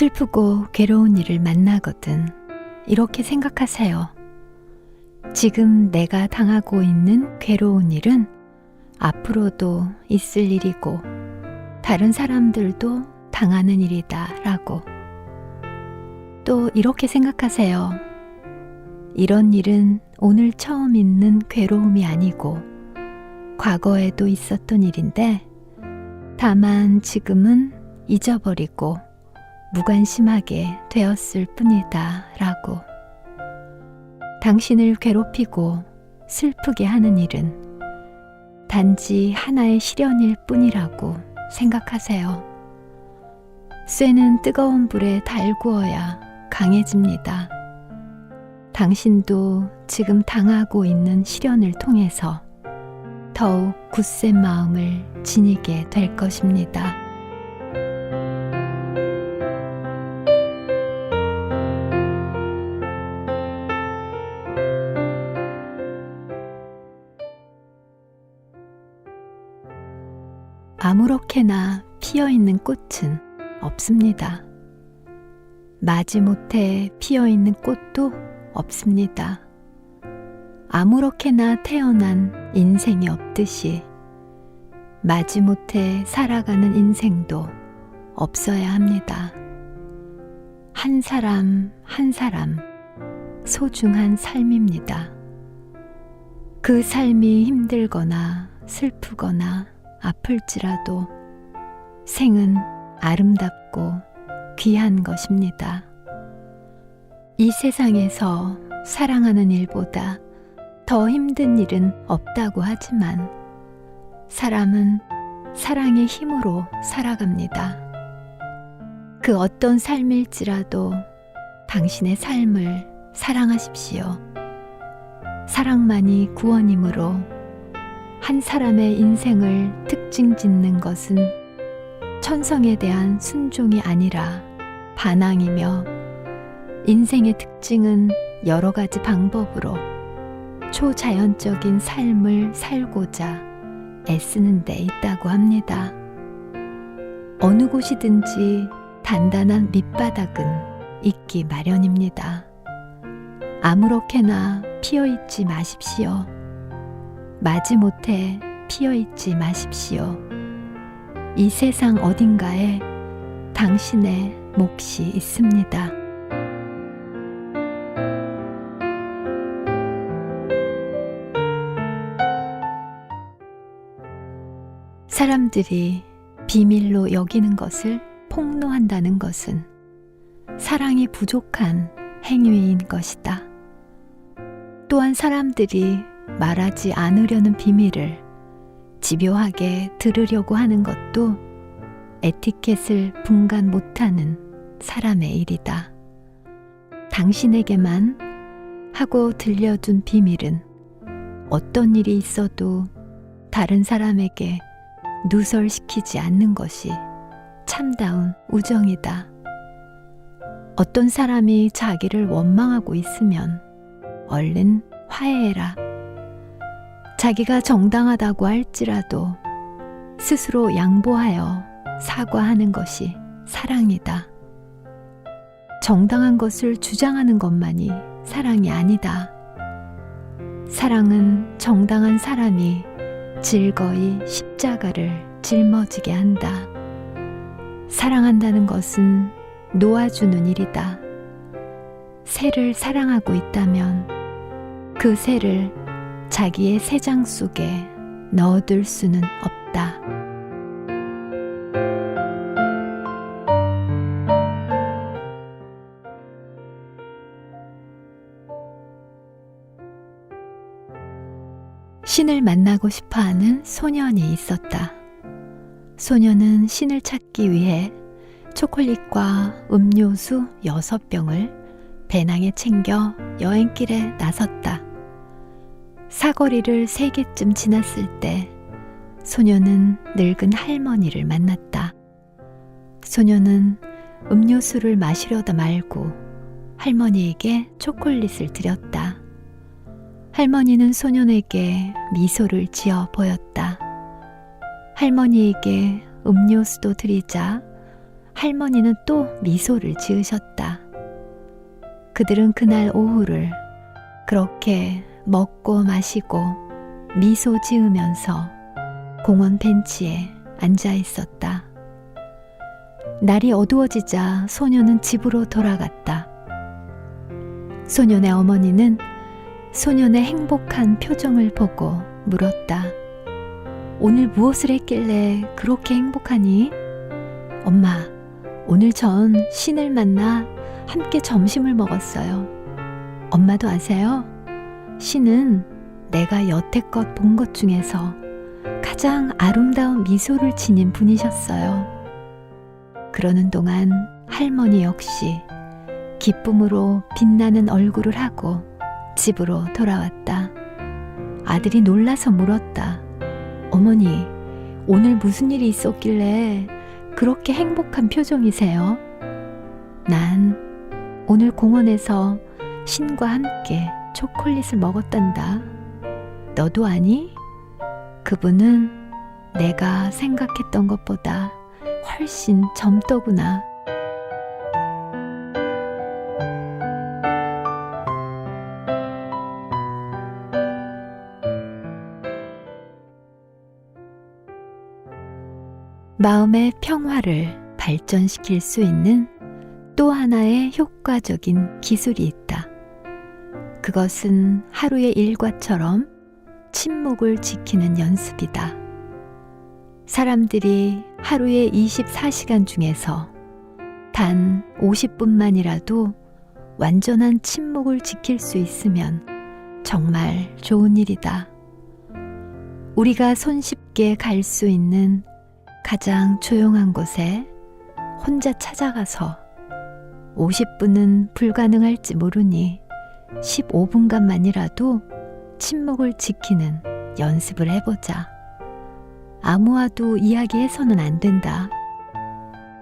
슬프고 괴로운 일을 만나거든 이렇게 생각하세요. 지금 내가 당하고 있는 괴로운 일은 앞으로도 있을 일이고 다른 사람들도 당하는 일이다 라고. 또 이렇게 생각하세요. 이런 일은 오늘 처음 있는 괴로움이 아니고 과거에도 있었던 일인데 다만 지금은 잊어버리고 무관심하게 되었을 뿐이다 라고. 당신을 괴롭히고 슬프게 하는 일은 단지 하나의 시련일 뿐이라고 생각하세요. 쇠는 뜨거운 불에 달구어야 강해집니다. 당신도 지금 당하고 있는 시련을 통해서 더욱 굳센 마음을 지니게 될 것입니다. 아무렇게나 피어있는 꽃은 없습니다. 마지못해 피어있는 꽃도 없습니다. 아무렇게나 태어난 인생이 없듯이 마지못해 살아가는 인생도 없어야 합니다. 한 사람 한 사람 소중한 삶입니다. 그 삶이 힘들거나 슬프거나 아플지라도 생은 아름답고 귀한 것입니다. 이 세상에서 사랑하는 일보다 더 힘든 일은 없다고 하지만 사람은 사랑의 힘으로 살아갑니다. 그 어떤 삶일지라도 당신의 삶을 사랑하십시오. 사랑만이 구원이므로 한 사람의 인생을 특징 짓는 것은 천성에 대한 순종이 아니라 반항이며 인생의 특징은 여러 가지 방법으로 초자연적인 삶을 살고자 애쓰는 데 있다고 합니다. 어느 곳이든지 단단한 밑바닥은 있기 마련입니다. 아무렇게나 피어있지 마십시오. 마지못해 피어있지 마십시오. 이 세상 어딘가에 당신의 몫이 있습니다. 사람들이 비밀로 여기는 것을 폭로한다는 것은 사랑이 부족한 행위인 것이다. 또한 사람들이 말하지 않으려는 비밀을 집요하게 들으려고 하는 것도 에티켓을 분간 못하는 사람의 일이다. 당신에게만 하고 들려준 비밀은 어떤 일이 있어도 다른 사람에게 누설시키지 않는 것이 참다운 우정이다. 어떤 사람이 자기를 원망하고 있으면 얼른 화해해라. 자기가 정당하다고 할지라도 스스로 양보하여 사과하는 것이 사랑이다. 정당한 것을 주장하는 것만이 사랑이 아니다. 사랑은 정당한 사람이 즐거이 십자가를 짊어지게 한다. 사랑한다는 것은 놓아주는 일이다. 새를 사랑하고 있다면 그 새를 자기의 새장 속에 넣어둘 수는 없다. 신을 만나고 싶어하는 소년이 있었다. 소년은 신을 찾기 위해 초콜릿과 음료수 6병을 배낭에 챙겨 여행길에 나섰다. 사거리를 3개쯤 지났을 때 소년은 늙은 할머니를 만났다. 소년은 음료수를 마시려다 말고 할머니에게 초콜릿을 드렸다. 할머니는 소년에게 미소를 지어 보였다. 할머니에게 음료수도 드리자 할머니는 또 미소를 지으셨다. 그들은 그날 오후를 그렇게 먹고 마시고 미소 지으면서 공원 벤치에 앉아 있었다. 날이 어두워지자 소녀는 집으로 돌아갔다. 소년의 어머니는 소년의 행복한 표정을 보고 물었다. 오늘 무엇을 했길래 그렇게 행복하니? 엄마, 오늘 전 신을 만나 함께 점심을 먹었어요. 엄마도 아세요? 신은 내가 여태껏 본 것 중에서 가장 아름다운 미소를 지닌 분이셨어요. 그러는 동안 할머니 역시 기쁨으로 빛나는 얼굴을 하고 집으로 돌아왔다. 아들이 놀라서 물었다. 어머니, 오늘 무슨 일이 있었길래 그렇게 행복한 표정이세요? 난 오늘 공원에서 신과 함께 초콜릿을 먹었단다. 너도 아니? 그분은 내가 생각했던 것보다 훨씬 젊더구나. 마음의 평화를 발전시킬 수 있는 또 하나의 효과적인 기술이 있다. 그것은 하루의 일과처럼 침묵을 지키는 연습이다. 사람들이 하루의 24시간 중에서 단 50분만이라도 완전한 침묵을 지킬 수 있으면 정말 좋은 일이다. 우리가 손쉽게 갈 수 있는 가장 조용한 곳에 혼자 찾아가서 50분은 불가능할지 모르니 15분간만이라도 침묵을 지키는 연습을 해보자. 아무와도 이야기해서는 안 된다.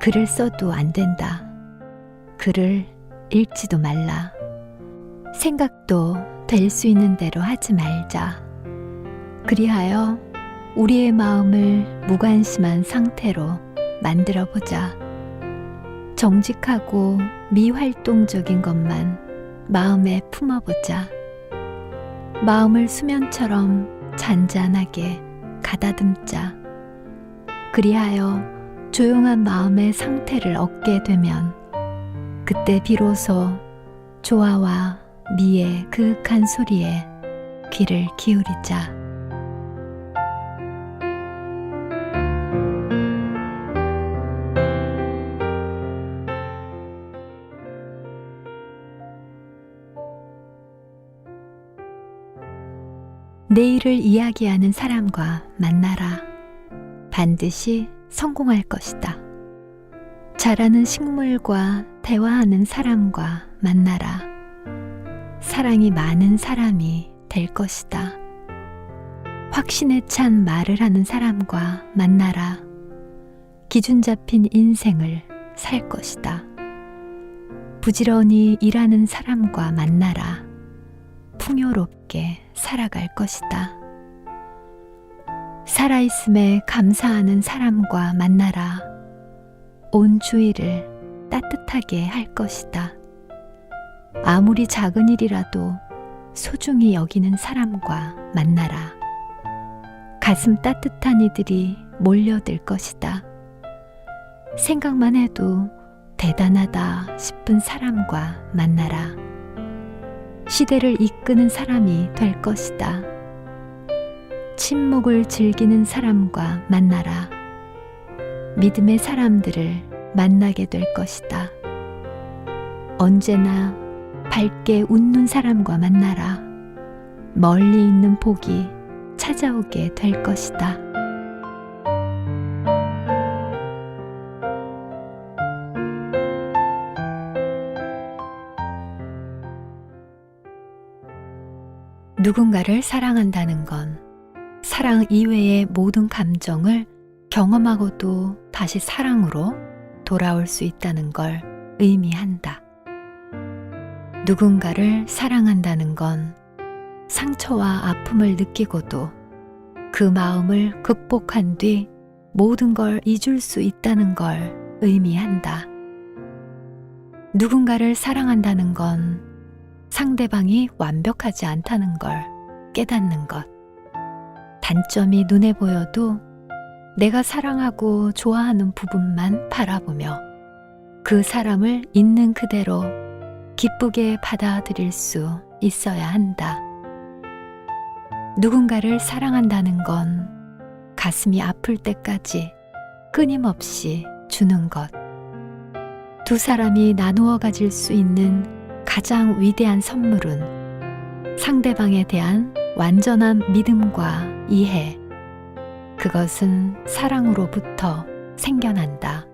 글을 써도 안 된다. 글을 읽지도 말라. 생각도 될 수 있는 대로 하지 말자. 그리하여 우리의 마음을 무관심한 상태로 만들어 보자. 정직하고 미활동적인 것만 마음에 품어보자. 마음을 수면처럼 잔잔하게 가다듬자. 그리하여 조용한 마음의 상태를 얻게 되면 그때 비로소 조화와 미의 그윽한 소리에 귀를 기울이자. 내일을 이야기하는 사람과 만나라. 반드시 성공할 것이다. 자라는 식물과 대화하는 사람과 만나라. 사랑이 많은 사람이 될 것이다. 확신에 찬 말을 하는 사람과 만나라. 기준 잡힌 인생을 살 것이다. 부지런히 일하는 사람과 만나라. 풍요롭게 살아갈 것이다. 살아있음에 감사하는 사람과 만나라. 온 주위를 따뜻하게 할 것이다. 아무리 작은 일이라도 소중히 여기는 사람과 만나라. 가슴 따뜻한 이들이 몰려들 것이다. 생각만 해도 대단하다 싶은 사람과 만나라. 시대를 이끄는 사람이 될 것이다. 침묵을 즐기는 사람과 만나라. 믿음의 사람들을 만나게 될 것이다. 언제나 밝게 웃는 사람과 만나라. 멀리 있는 복이 찾아오게 될 것이다. 누군가를 사랑한다는 건 사랑 이외의 모든 감정을 경험하고도 다시 사랑으로 돌아올 수 있다는 걸 의미한다. 누군가를 사랑한다는 건 상처와 아픔을 느끼고도 그 마음을 극복한 뒤 모든 걸 잊을 수 있다는 걸 의미한다. 누군가를 사랑한다는 건 상대방이 완벽하지 않다는 걸 깨닫는 것. 단점이 눈에 보여도 내가 사랑하고 좋아하는 부분만 바라보며 그 사람을 있는 그대로 기쁘게 받아들일 수 있어야 한다. 누군가를 사랑한다는 건 가슴이 아플 때까지 끊임없이 주는 것. 두 사람이 나누어 가질 수 있는 가장 위대한 선물은 상대방에 대한 완전한 믿음과 이해. 그것은 사랑으로부터 생겨난다.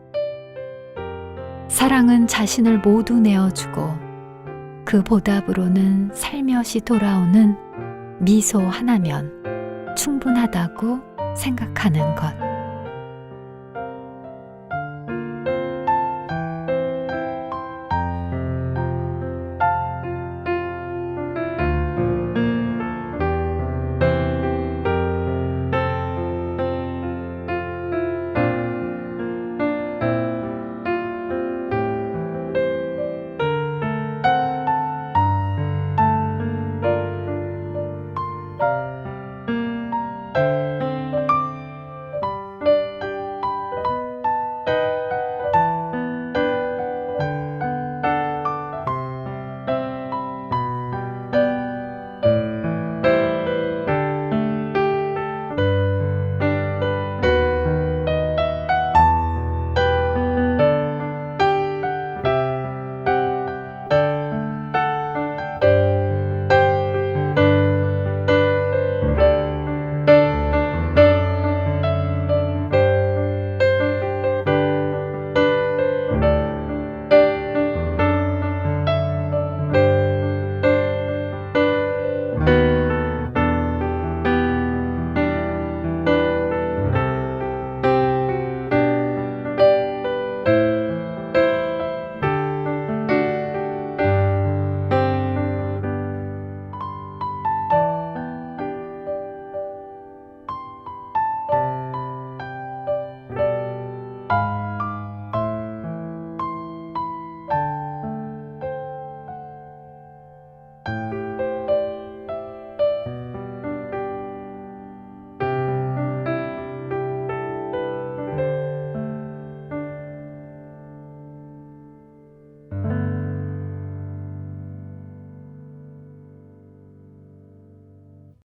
사랑은 자신을 모두 내어주고 그 보답으로는 살며시 돌아오는 미소 하나면 충분하다고 생각하는 것.